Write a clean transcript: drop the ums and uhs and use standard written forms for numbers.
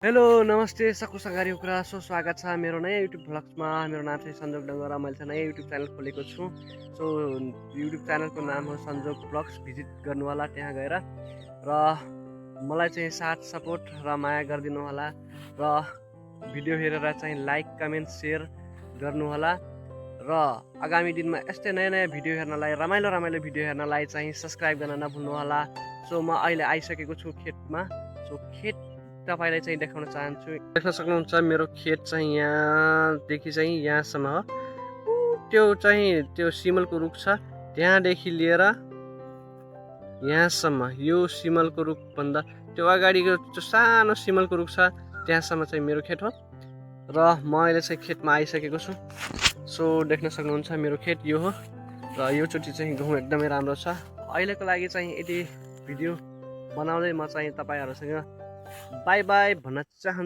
Hello नमस्ते सकुसंगारी कुरा स्वागत छ मेरो नयाँ युट्युब भ्लग्समा। मेरो नाम चाहिँ सञ्जोग डङ्गर। मैले चाहिँ नयाँ युट्युब च्यानल खोलेको छु। सो युट्युब च्यानलको नाम हो सञ्जोग भ्लग्स। भिजिट गर्नु होला त्यहाँ गएर र मलाई चाहिँ साथ सपोर्ट र माया गरिदिनु होला र भिडियो हेरेर चाहिँ लाइक कमेन्ट सेयर गर्नु होला र आगामी दिनमा यस्तै नयाँ नयाँ भिडियो हेर्नलाई रमाइलो भिडियो हेर्नलाई चाहिँ सब्स्क्राइब गर्न नभुल्नु होला। सो म अहिले आइसकेको छु खेतमा। सो खेत तपाईलाई चाहिँ देखाउन चाहन्छु। देख्न सक्नुहुन्छ मेरो खेत चाहिँ यहाँदेखि चाहिँ यहाँसम्म हो। त्यो चाहिँ त्यो सिमलको रुख छ त्यहाँदेखि लिएर यहाँसम्म। यो सिमलको रुख भन्दा त्यो अगाडिको त्यो सानो सिमलको रुख छ त्यहाँसम्म चाहिँ मेरो खेत हो र म अहिले चाहिँ खेतमा आइसकेको छु। सो देख्न सक्नुहुन्छ मेरो खेत यो हो र योचोटि चाहिँ गहुँ एकदमै राम्रो छ। अहिलेको लागि चाहिँ यति भिडियो बनाउँदै म चाहिँ तपाईहरुसँग बाई बाई भन्न चाहन्छु।